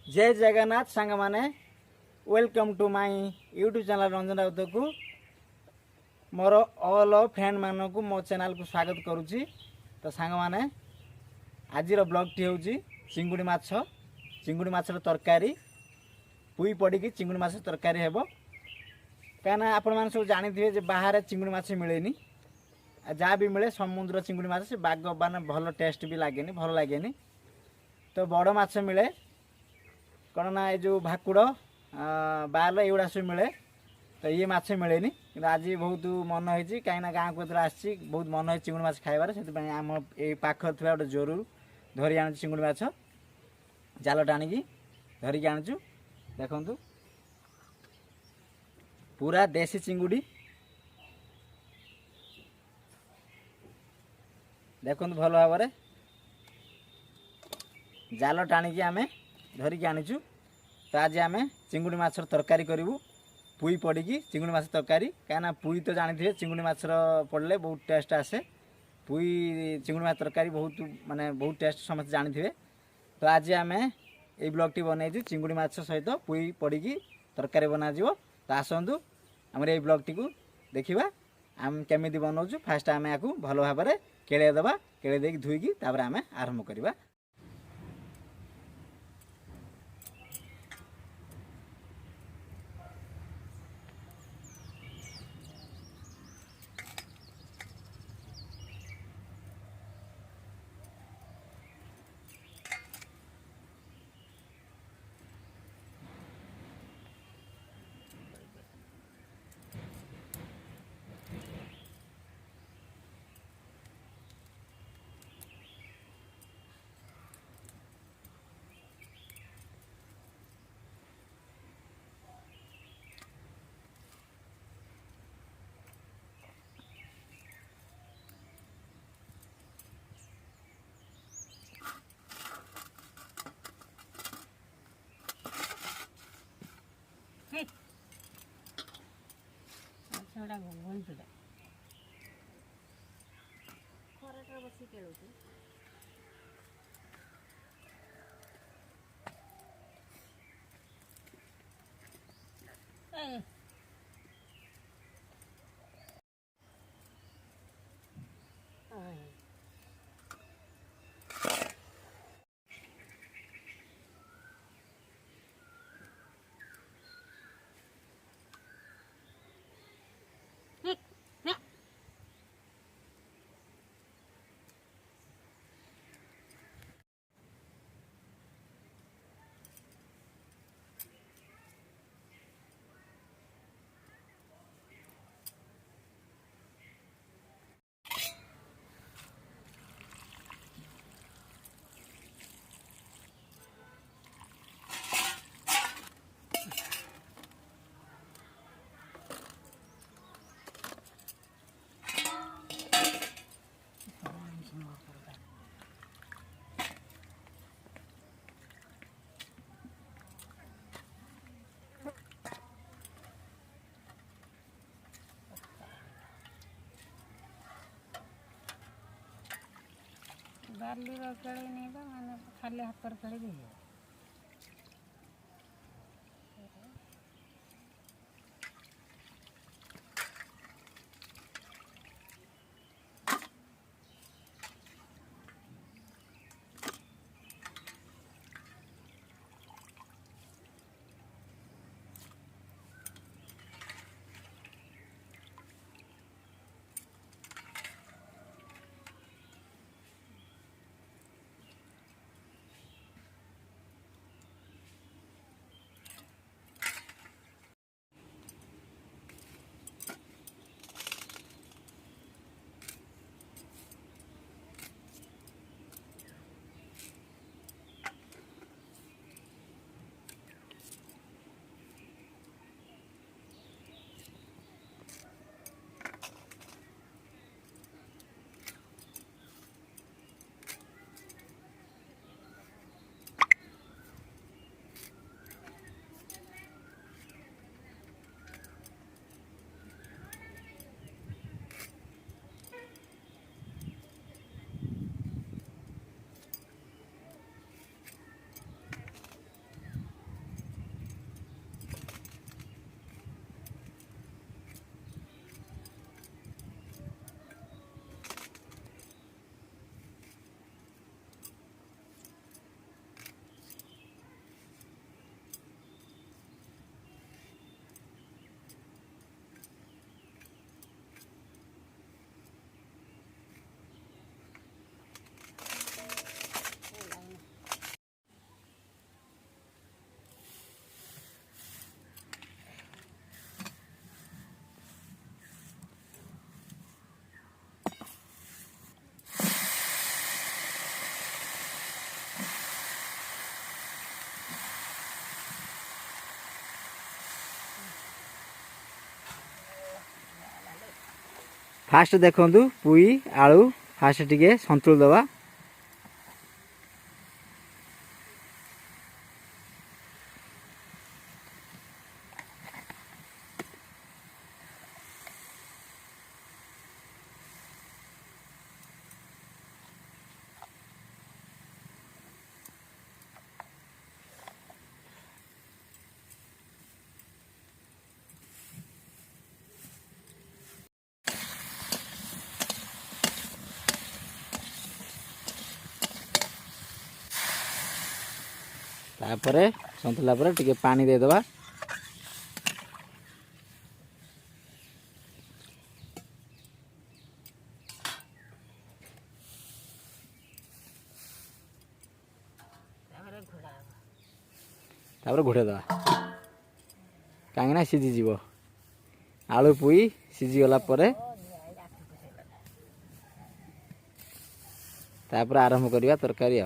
जय जगन्नाथ सांग माने welcome to my YouTube channel Ranjan Raut को मोर ऑल फ्रेंड मानक को मो चैनल को स्वागत करुच्ची। तो सांग माने आज ब्लॉग टी हूँ चिंगुड़ी माछ तरकारी पुई पड़ी चिंगुड़ी माछ तरकारी हेब कहीं आपण मैंने सब जानी बाहर चिंगुड़ी माछ मिलेनी जहाँ भी मिले समुद्र चिंगुड़ी माछ से बाग मान भल टेस्ट भी लगे भल लगे। तो बड़ माछ मिले कौन ना ये जो भाकुड़ बाल एगुड़ा सब मिले तो ये माछ मिले कि आज बहुत मन होती कहीं गाँव को आसी बहुत मन हो चिंगुड़ी माछ खाइबार से आम ये पाख गोटे जरूर धरी आनु चिंगुड़ी माछ जाल टाणी धरिकी आनुचु। देखु पूरा देसी चिंगुड़ी देखु भल भाव जाल टाणी आमे धरिकी आनीचु। तो आज आम चिंगुड़ी माछ तरकारी करूँ पुई पड़ी चिंगुड़ी माछ तरकारी कहीं पुई तो जानी थे चिंगुड़ी माछ पड़े बहुत टेस्ट आसे पुई चिंगुड़ी माछ तरकारी बहुत माने बहुत टेस्ट समस्त जानी थे। तो आज आम ये ब्लॉग टी बनई चिंगुड़ी माछ सहित पुई पड़ी तरकारी बना तो आसतु आम ये ब्लॉग टी को देखा आम केमी बनाऊँ। फास्ट आम या भल भाव में केड़े दबा केड़े देकी धुईकी आम आरंभ करवा। ସେଟା ଘୁଞ୍ଚୁଟା ଖରାଟା ବସି ଖେଳୁଛି। ବାଲିର ଖେଳି ନେଇ ତ ମାନେ ଖାଲି ହାତରେ ଖେଳି ଦେଇଯିବ। फास्ट देखु पुई आलू फास्ट टिके संतुल दवा तापरे संतुला पर टिके पानी दे दवा तापर घोड़े दवा कहीं सीझी जीव आलू पुई सीझी गला परे तापर आरंभ करवा तरकारी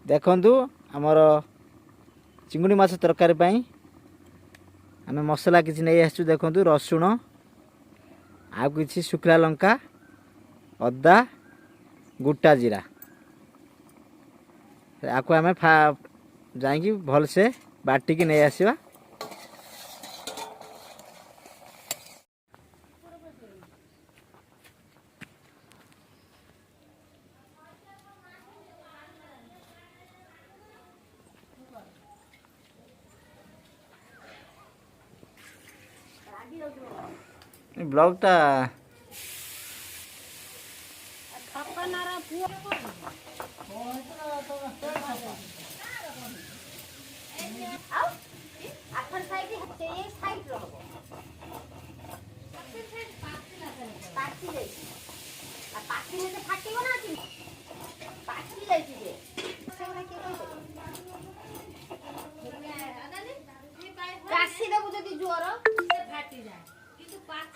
देखंतु आमर चिंगुड़ी माछ तरकारी पाई आमे मसला किछि नै आसछु देखंतु रसुण आ किछि शुखला लंका अदा गुटा जीरा आको आमे जाइकी भल से बाटी की नै आसीबा ब्लॉग टा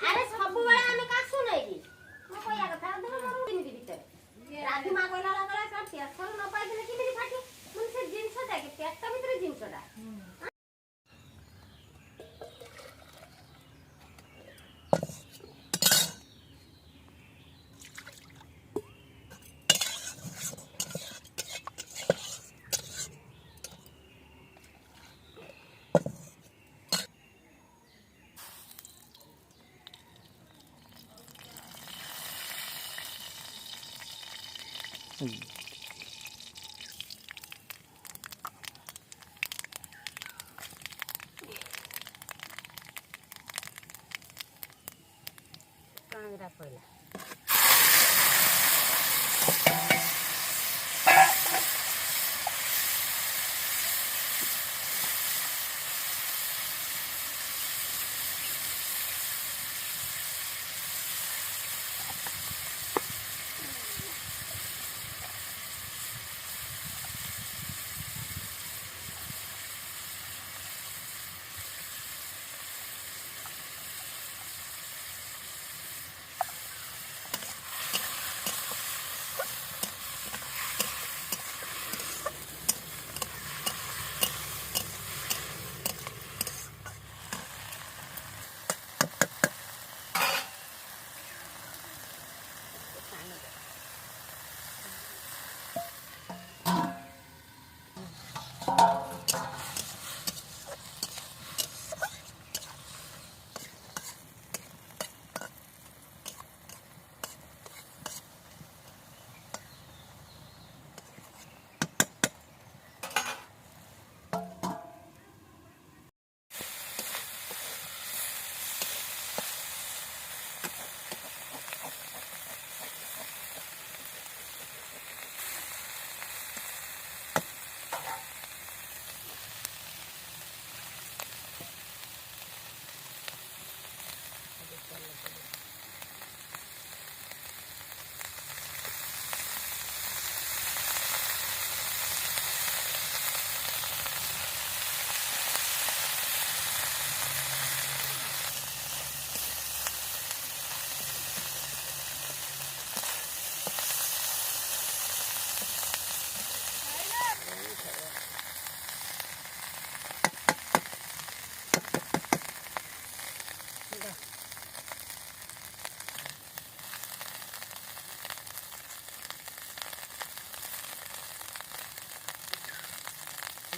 अरे सब बड़ा आमे कासु नै की म कोया कथा दिमिति भितर राधि मा कोला लागला का पेसर न पाइ देले किमिति फाटी मुन से जिंस ता के पेट भितर जिंस ता कांगरा पहिला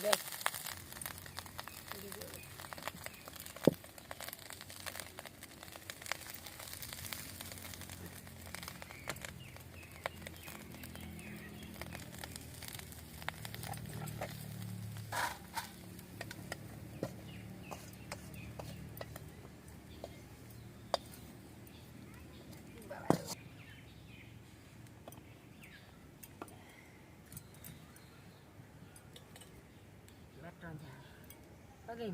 देख Okay.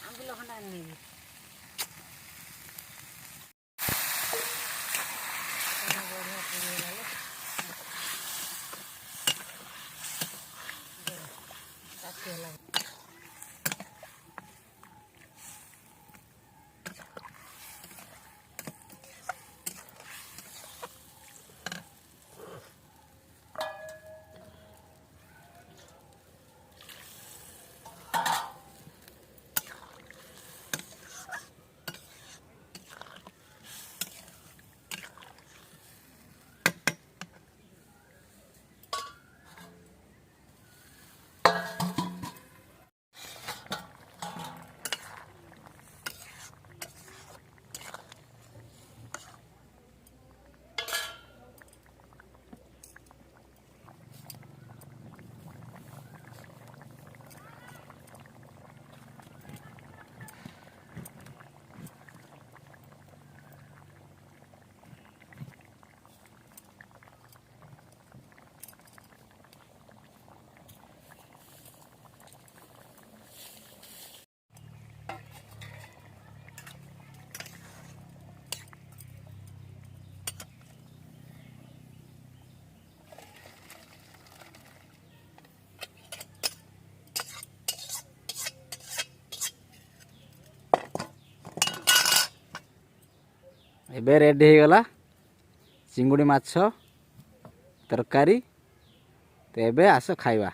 आंबुल खंडा नहीं ଏବେ ରେଡି ହେଇଗଲା ଚିଙ୍ଗୁଡ଼ି ମାଛ ତରକାରୀ। ତ ଏବେ ଆସ ଖାଇବା।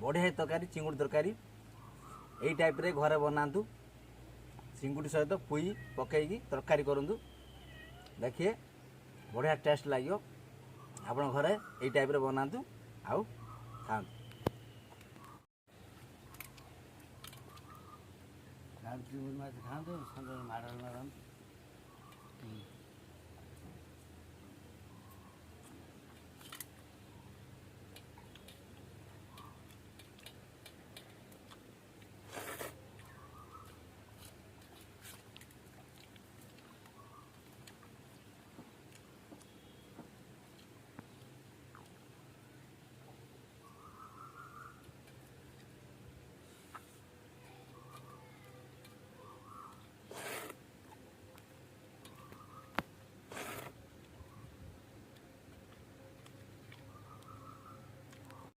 ବଢ଼ିଆ ତରକାରୀ ଚିଙ୍ଗୁଡ଼ି ତରକାରୀ ଏଇ ଟାଇପ୍ରେ ଘରେ ବନାନ୍ତୁ। ଚିଙ୍ଗୁଡ଼ି ସହିତ ପୋଇ ପକାଇକି ତରକାରୀ କରନ୍ତୁ, ଦେଖିଏ ବଢ଼ିଆ ଟେଷ୍ଟ ଲାଗିବ। ଆପଣ ଘରେ ଏଇ ଟାଇପ୍ରେ ବନାନ୍ତୁ ଆଉ ଖାଆନ୍ତୁ। ଚିଙ୍ଗୁଡ଼ି ମାଛ ଖାଆନ୍ତୁ, ମାଡ଼ ମାରନ୍ତୁ।